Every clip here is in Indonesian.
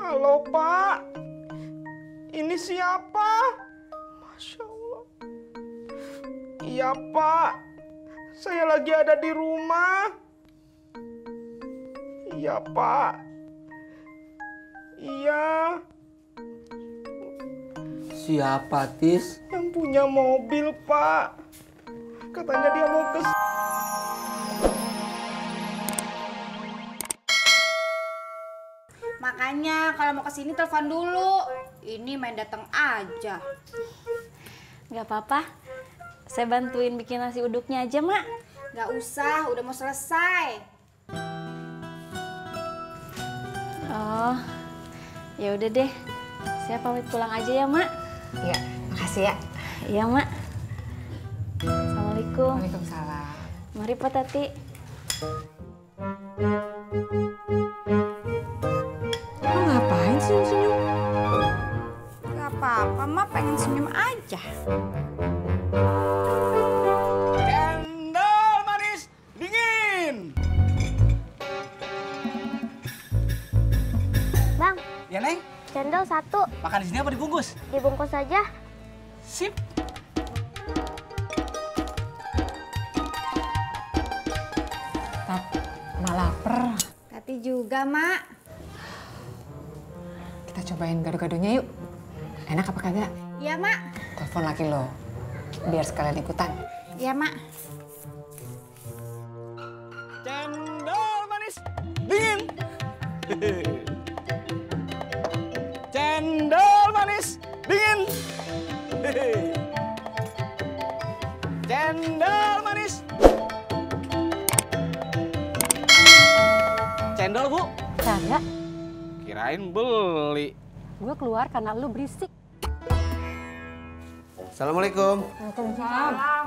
Halo Pak, ini siapa? Masya Allah. Iya Pak, saya lagi ada di rumah. Iya Pak. Iya. Siapa, Tis? Yang punya mobil Pak. Katanya dia mau ke... Makanya kalau mau kesini telepon dulu. Ini main datang aja. Gak apa-apa. Saya bantuin bikin nasi uduknya aja, Mak. Gak usah, udah mau selesai. Oh, ya udah deh. Saya pamit pulang aja ya, Mak. Iya, makasih ya. Iya, Mak. Assalamualaikum. Waalaikumsalam. Mari Pak Tati. Lo ngapain senyum-senyum? Gak apa-apa, Mak pengen senyum aja. Cendol manis dingin. Bang, Ya, Neng? cendol 1. Makan di sini apa dibungkus? Dibungkus aja. Sip. Tat, mak lapar. Tati juga, Mak. Kita cobain gado-gadonya yuk. Enak apa kagak? Iya, Mak. Telepon laki lo, biar sekalian ikutan. Iya, Mak. Cendol manis dingin. Cendol manis dingin. Cendol manis. Cendol, Bu. Kagak, Kirain beli. gue keluar karena lu berisik. Assalamualaikum. Waalaikumsalam.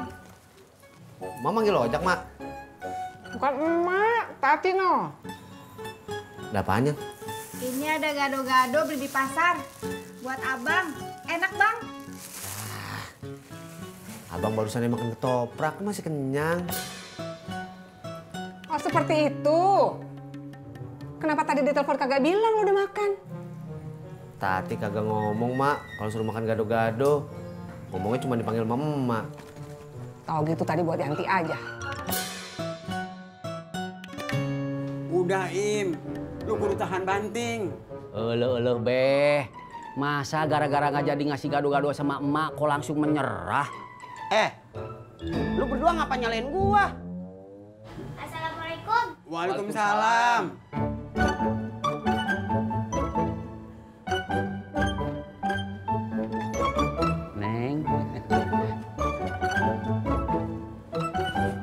Mau manggil ojek, Mak? Bukan emak, Tati no. Ada apanya? Ini ada gado-gado beli di pasar. Buat abang. Enak, Bang. Abang barusan makan ketoprak, masih kenyang. Oh seperti itu. Kenapa tadi di telepon kagak bilang lo udah makan? Tati kagak ngomong, Mak. Kalau suruh makan gado-gado, ngomongnya cuma dipanggil Mama. Tahu gitu tadi buat Yanti aja. Udah, Im. Lu kudu tahan banting. Eluh Beh. Masa gara-gara nggak jadi ngasih gado-gado sama emak kok langsung menyerah? Lu berdua ngapa nyalain gua? Assalamualaikum. Waalaikumsalam. Neng.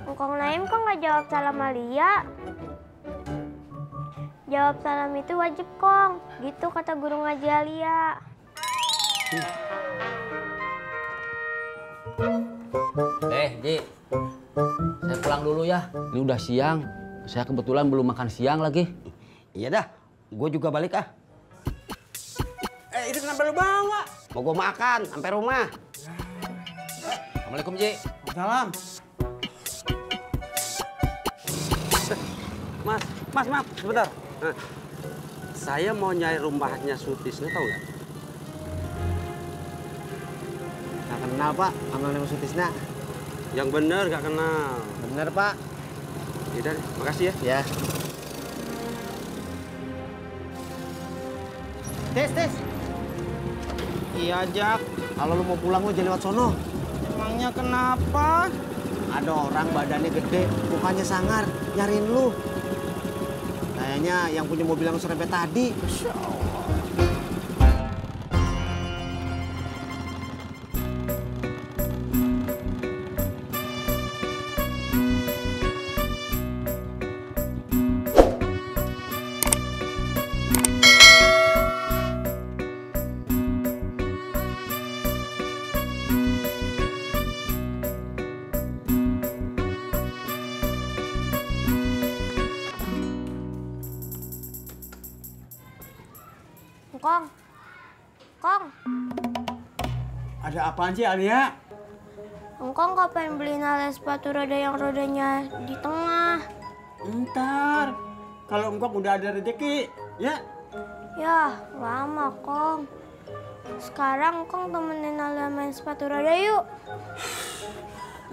Engkong Naim kok nggak jawab salam Alia? Jawab salam itu wajib, Kong. Gitu kata guru ngaji Alia. Ji. Saya pulang dulu ya. Ini udah siang. Saya kebetulan belum makan siang lagi. Iya dah, gue juga balik ah. Itu kenapa lu bawa? Mau gua makan sampai rumah. Assalamualaikum, Ji. Salam. Mas, maaf, sebentar. Saya mau nyari rumahnya Sutisna, tahu nggak? Gak kenal, Pak, sama Neng Sutisna. Yang bener gak kenal. Bener, Pak. Yaudah, makasih ya. Ya. Tes. Iya Jak, Kalau lu mau pulang, lu jangan lewat sono. emangnya kenapa? Ada orang badannya gede, mukanya sangar, nyariin lu. Kayaknya yang punya mobil yang serempet tadi. Kong, Ada apaan sih, Alia? Engkong kapan beliin alat sepatu roda yang rodanya di tengah? Ntar, kalau engkau udah ada rezeki, ya. Ya, lama, Kong. Sekarang Kong temenin Alia main sepatu roda yuk.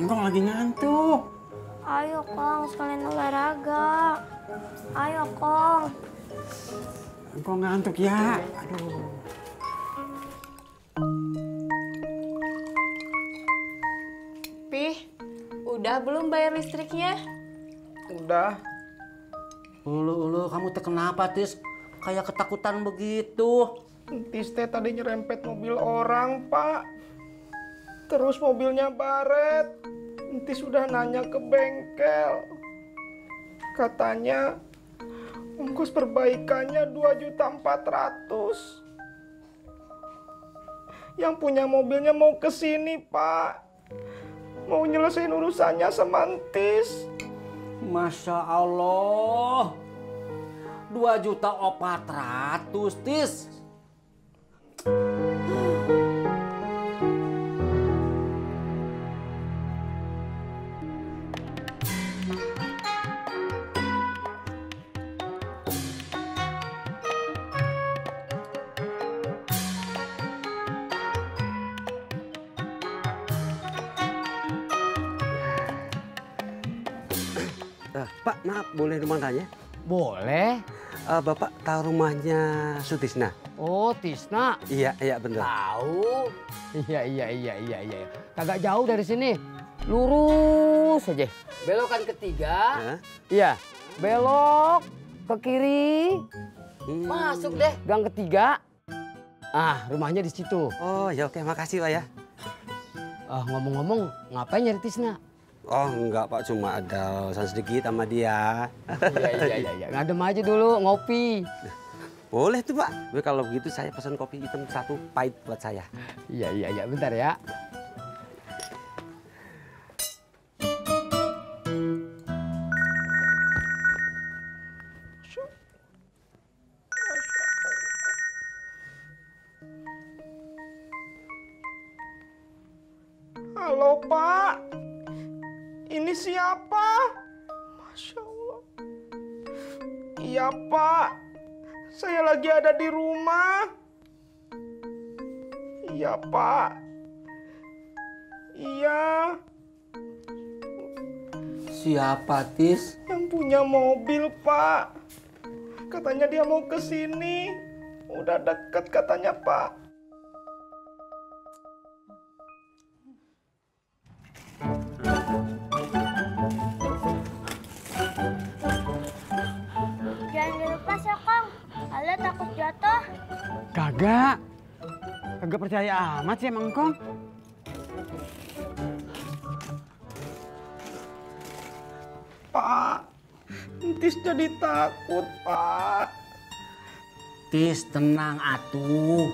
Engkong lagi ngantuk. Ayo, Kong, sekalian olahraga. Ayo, Kong. Engkong ngantuk ya. Aduh. Pih, udah belum bayar listriknya? Udah. Ulu, kamu teh kenapa, Tis? Kayak ketakutan begitu. Entis teh tadi nyerempet mobil orang, Pak. Terus mobilnya baret. Entis sudah nanya ke bengkel. Katanya ongkos perbaikannya 2.400.000. Yang punya mobilnya mau kesini, Pak. Mau nyelesain urusannya sama Entis. Masya Allah. 2.400.000, Tis. Pak, maaf, boleh rumah tanya? Boleh. Bapak tahu rumahnya Sutisna? Oh, Tisna. Iya, bener. Tahu. Iya. Kagak jauh dari sini. Lurus aja. Belokan ketiga. Iya, belok ke kiri. Masuk deh gang ketiga. Rumahnya di situ. Oh, ya oke, makasih, Pak ya. Ngomong-ngomong, ngapain nyari Tisna? Oh, enggak, Pak, cuma ada urusan sedikit sama dia. Iya. Ngadem aja dulu, ngopi. Boleh tuh, Pak. Kalau begitu saya pesan kopi hitam 1 pahit buat saya. Iya, bentar ya. Halo, Pak. Ini siapa? Masya Allah. Iya, Pak. Saya lagi ada di rumah. Iya, Pak. Iya. Siapa, Tis? Yang punya mobil, Pak. Katanya dia mau ke sini. Udah deket katanya, Pak. Jangan dilepas ya, Kong. Alia takut jatuh. Kagak percaya amat sih emang Kong. Pak, Entis jadi takut, Pak. Tis, tenang atuh.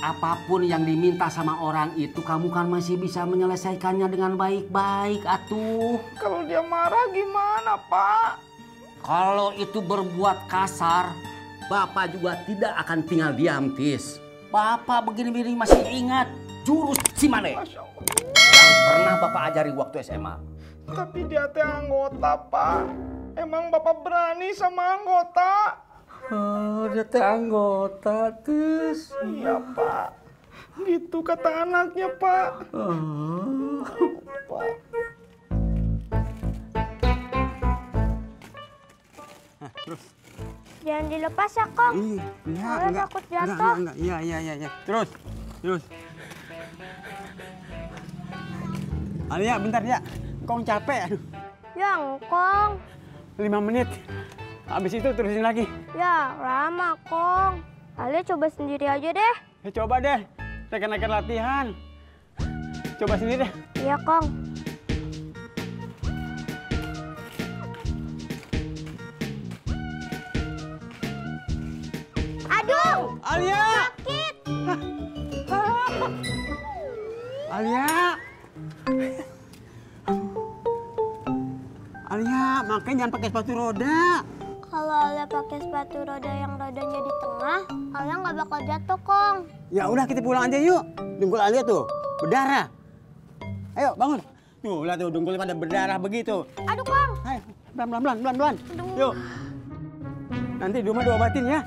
Apapun yang diminta sama orang itu kamu kan masih bisa menyelesaikannya dengan baik-baik atuh. Kalau dia marah gimana, Pak? Kalau itu berbuat kasar, Bapak juga tidak akan tinggal diam, Tis. Bapak begini-begini masih ingat jurus si Mane yang pernah Bapak ajari waktu SMA. Tapi dia teh anggota, Pak. Emang Bapak berani sama anggota? Oh, dia teh anggota, Tis. Iya, Pak. Gitu kata anaknya, Pak. Pak. Terus. Jangan dilepas ya, Kong. Alia takut jatuh. Enggak. Iya. Terus. Alia, bentar ya. Kong capek. Aduh. Ya, Kong. 5 menit. Habis itu terusin lagi. Ya, lama, Kong. Alia coba sendiri aja deh. Coba deh. Rekan-rekan latihan. Coba sendiri deh. Iya, Kong. Aduh! Alia! Sakit! Alia, makanya jangan pakai sepatu roda. Kalau Alia pakai sepatu roda yang rodanya di tengah, Alia nggak bakal jatuh, Kong. Ya udah kita pulang aja yuk. Dengkul Alia tuh berdarah. Ayo bangun. Tuh lihat tuh dengkulnya pada berdarah begitu. Aduh, Kong. Ayo pelan-pelan. Yuk. Nanti di rumah diobatin ya.